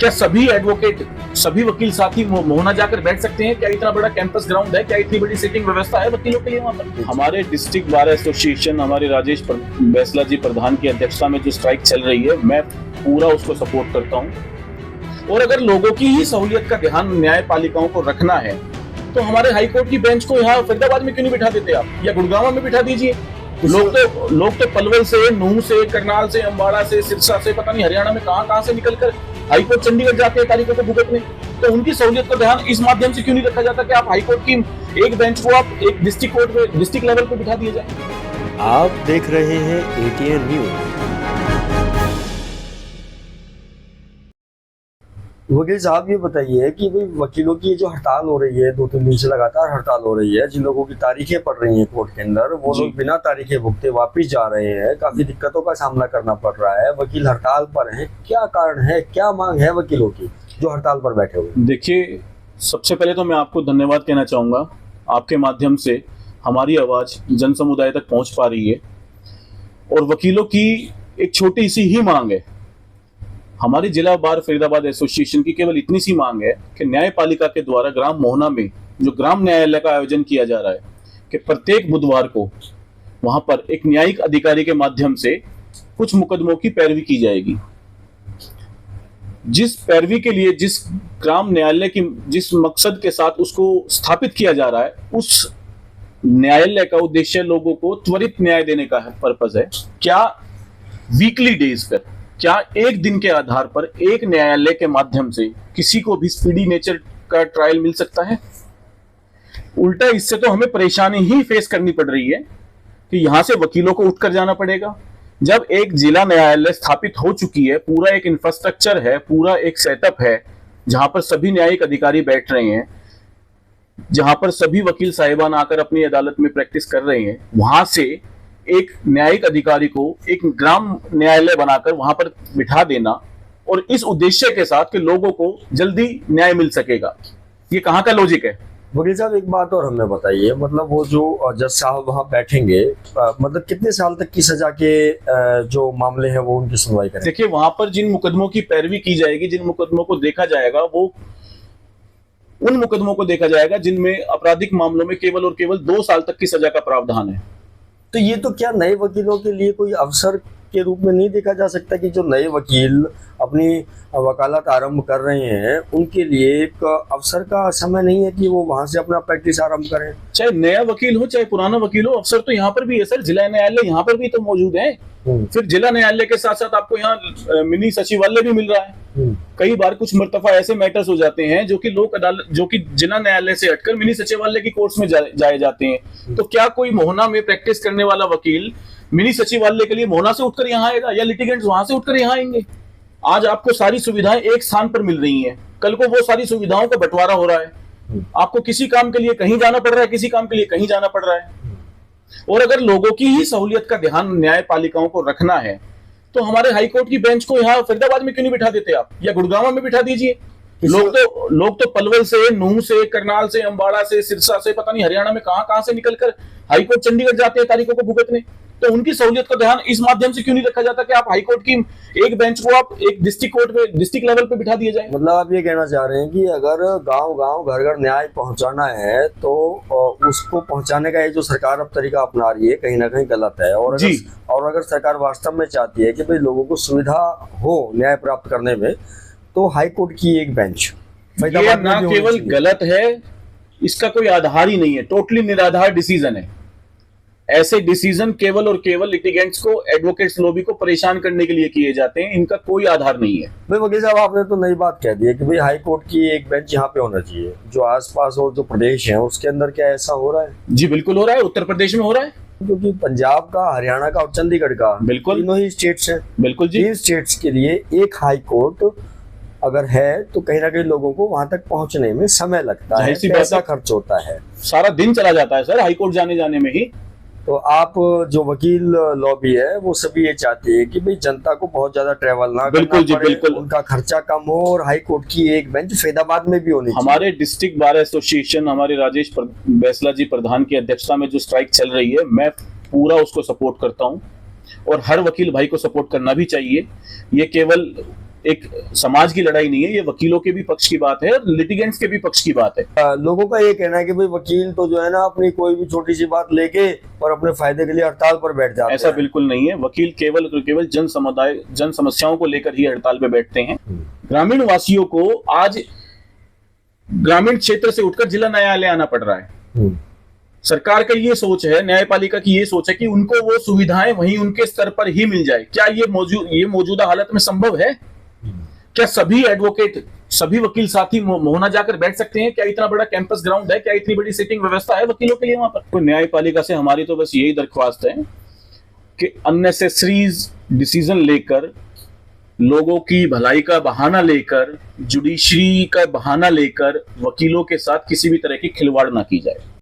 क्या सभी एडवोकेट, सभी वकील साथी मोहना जाकर बैठ सकते हैं? क्या इतना बड़ा कैंपस ग्राउंड है? क्या इतनी बड़ी सीटिंग व्यवस्था है वकीलों के लिए वहां पर? हमारे डिस्ट्रिक्ट बार एसोसिएशन, हमारे राजेश बैसला जी प्रधान की अध्यक्षता में जो स्ट्राइक चल रही है, मैं पूरा उसको सपोर्ट करता हूँ। और अगर लोगों की ही सहूलियत का ध्यान न्यायपालिकाओं को रखना है तो हमारे हाईकोर्ट की बेंच को यहाँ फरीदाबाद में क्यों नहीं बिठा देते आप, या गुड़गांव में बिठा दीजिए। लोग तो पलवल से, नूंह से, करनाल से, अम्बाड़ा से, सिरसा से, पता नहीं हरियाणा में कहां से निकलकर हाईकोर्ट चंडीगढ़ जाते हैं तारीखों को भुगतने। तो उनकी सहूलियत का ध्यान इस माध्यम से क्यों नहीं रखा जाता कि आप हाईकोर्ट की एक बेंच को आप एक डिस्ट्रिक्ट कोर्ट में, डिस्ट्रिक्ट लेवल पे बिठा दिया जाए। आप देख रहे हैं एटीएन न्यूज। वकील साहब, ये बताइए कि भाई वकीलों की जो हड़ताल हो रही है, 2-3 दिन से लगातार हड़ताल हो रही है, जिन लोगों की तारीखें पड़ रही हैं कोर्ट के अंदर, वो लोग बिना तारीखें भुगते वापस जा रहे हैं, काफी दिक्कतों का सामना करना पड़ रहा है। वकील हड़ताल पर हैं, क्या कारण है, क्या मांग है वकीलों की जो हड़ताल पर बैठे हुए? देखिए, सबसे पहले तो मैं आपको धन्यवाद कहना चाहूंगा, आपके माध्यम से हमारी आवाज जन समुदाय तक पहुंच पा रही है। और वकीलों की एक छोटी सी ही मांग है, हमारी जिला बार फरीदाबाद एसोसिएशन की केवल इतनी सी मांग है कि न्यायपालिका के द्वारा ग्राम मोहना में जो ग्राम न्यायालय का आयोजन किया जा रहा है, कि प्रत्येक बुधवार को वहां पर एक न्यायिक अधिकारी के माध्यम से कुछ मुकदमों की पैरवी की जाएगी। जिस पैरवी के लिए, जिस ग्राम न्यायालय की, जिस मकसद के साथ उसको स्थापित किया जा रहा है, उस न्यायालय का उद्देश्य लोगों को त्वरित न्याय देने का पर्पस है। क्या वीकली डेज पर, क्या एक दिन के आधार पर एक न्यायालय के माध्यम से किसी को भी स्पीडी नेचर का ट्रायल मिल सकता है? उल्टा इससे तो हमें परेशानी ही फेस करनी पड़ रही है कि यहां से वकीलों को उठकर जाना पड़ेगा। जब एक जिला न्यायालय स्थापित हो चुकी है, पूरा एक इंफ्रास्ट्रक्चर है, पूरा एक सेटअप है, जहां पर सभी न्यायिक अधिकारी बैठ रहे हैं, जहां पर सभी वकील साहिबान आकर अपनी अदालत में प्रैक्टिस कर रहे हैं, वहां से एक न्यायिक अधिकारी को एक ग्राम न्यायालय बनाकर वहां पर बिठा देना, और इस उद्देश्य के साथ कि लोगों को जल्दी न्याय मिल सकेगा, ये कहां का लॉजिक है? वकील साहब, एक बात और हमें बताइए, मतलब वो जो जज साहब वहाँ बैठेंगे, मतलब कितने साल तक की सजा के जो मामले हैं वो उनकी सुनवाई करेंगे? देखिए, वहां पर जिन मुकदमों की पैरवी की जाएगी, जिन मुकदमों को देखा जाएगा, वो उन मुकदमों को देखा जाएगा जिनमें आपराधिक मामलों में केवल और केवल 2 साल तक की सजा का प्रावधान है। तो ये तो क्या नए वकीलों के लिए कोई अवसर के रूप में नहीं देखा जा सकता कि जो नए वकील अपनी वकालत आरंभ कर रहे हैं, उनके लिए एक अवसर का समय नहीं है कि वो वहां से अपना प्रैक्टिस आरंभ करें? चाहे नया वकील हो, चाहे पुराना वकील हो, अवसर तो यहाँ पर भी है सर। जिला न्यायालय यहाँ पर भी तो मौजूद है। फिर जिला न्यायालय के साथ साथ आपको यहाँ मिनी सचिवालय भी मिल रहा है। कई बार कुछ मर्तबा ऐसे मैटर्स हो जाते हैं जो कि लोक अदालत, जो कि जिला न्यायालय से हटकर मिनी सचिवालय की कोर्ट्स में जाए जाते हैं। तो क्या कोई मोहना में प्रैक्टिस करने वाला वकील मिनी सचिवालय के लिए मोहना से उठकर यहाँ आएगा, या लिटिगेंट्स वहां से उठकर यहाँ आएंगे? आज आपको सारी सुविधाएं एक स्थान पर मिल रही हैं, कल को वो सारी सुविधाओं का बंटवारा हो रहा है। आपको किसी काम के लिए कहीं जाना पड़ रहा है, किसी काम के लिए कहीं जाना पड़ रहा है। और अगर लोगों की ही सहूलियत का ध्यान न्यायपालिकाओं को रखना है तो हमारे हाईकोर्ट की बेंच को यहाँ फरीदाबाद में क्यों नहीं बिठा देते आप, या गुड़गांव में बिठा दीजिए। लोग तो पलवल से, नूंह से, करनाल से, अम्बाड़ा से, सिरसा से, पता नहीं हरियाणा में कहां से निकलकर हाईकोर्ट चंडीगढ़ जाते हैं तारीखों को भुगतने। तो उनकी सहूलियत का ध्यान इस माध्यम से क्यों नहीं रखा जाता कि आप हाईकोर्ट की एक बेंच को आप एक डिस्ट्रिक्ट कोर्ट में, डिस्ट्रिक्ट लेवल पे बिठा दिया जाए? मतलब आप ये कहना चाह रहे हैं कि अगर गांव-गांव, घर-घर न्याय पहुंचाना है तो उसको पहुंचाने का ये जो सरकार अब तरीका अपना रही है, कहीं ना कहीं गलत है। और अगर सरकार वास्तव में चाहती है कि भाई लोगों को सुविधा हो न्याय प्राप्त करने में, तो हाईकोर्ट की एक बेंच ये ना केवल गलत है, इसका कोई आधार ही नहीं है, टोटली निराधार डिसीजन है। ऐसे डिसीजन केवल और केवल लिटिगेंट्स को, एडवोकेट्स लॉबी को परेशान करने के लिए किए जाते हैं, इनका कोई आधार नहीं है। भाई वकील साहब, आपने तो नई बात कह दी है कि भाई हाई कोर्ट की एक बेंच यहाँ पे होना चाहिए। जो आसपास और जो प्रदेश है उसके अंदर क्या ऐसा हो रहा है? जी बिल्कुल हो रहा है, उत्तर प्रदेश में हो रहा है, क्योंकि पंजाब का, हरियाणा का और चंडीगढ़ का, बिल्कुल तीनों ही स्टेट्स हैं। बिल्कुल जी। 3 स्टेट्स के लिए एक हाई कोर्ट अगर है तो कहीं ना कहीं लोगों को वहां तक पहुंचने में समय लगता है, पैसा खर्च होता है, सारा दिन चला जाता है सर हाईकोर्ट जाने में ही। तो आप जो वकील लॉबी है वो सभी ये चाहती है कि भाई जनता को बहुत ज्यादा ट्रेवल ना करना पड़े, बिल्कुल उनका खर्चा कम हो, और हाई कोर्ट की एक बेंच फरीदाबाद में भी होनी चाहिए। हमारे डिस्ट्रिक्ट बार एसोसिएशन, हमारे राजेश बैसला जी प्रधान की अध्यक्षता में जो स्ट्राइक चल रही है, मैं पूरा उसको सपोर्ट करता हूँ, और हर वकील भाई को सपोर्ट करना भी चाहिए। ये केवल एक समाज की लड़ाई नहीं है, ये वकीलों के भी पक्ष की बात है और लिटिगेंट्स के भी पक्ष की बात है। लोगों का ये कहना है कि भाई वकील तो जो है ना अपनी कोई भी छोटी सी बात लेके और अपने फायदे के लिए हड़ताल पर बैठ जाते हैं। ऐसा बिल्कुल नहीं है। वकील केवल जन समस्याओं को लेकर ही हड़ताल पे बैठते हैं। ग्रामीण वासियों को आज ग्रामीण क्षेत्र से उठकर जिला न्यायालय आना पड़ रहा है। सरकार का ये सोच है, न्यायपालिका की ये सोच है कि उनको वो सुविधाएं वहीं उनके स्तर पर ही मिल जाए। क्या ये मौजूदा हालत में संभव है? क्या सभी एडवोकेट, सभी वकील साथी मोहना जाकर बैठ सकते हैं? क्या इतना बड़ा कैंपस ग्राउंड है? क्या इतनी बड़ी सिटिंग व्यवस्था है वकीलों के लिए वहां पर? तो न्यायपालिका से हमारी तो बस यही दरख्वास्त है कि अननेसेसरीज डिसीजन लेकर, लोगों की भलाई का बहाना लेकर, जुडिशरी का बहाना लेकर वकीलों के साथ किसी भी तरह की खिलवाड़ ना की जाए।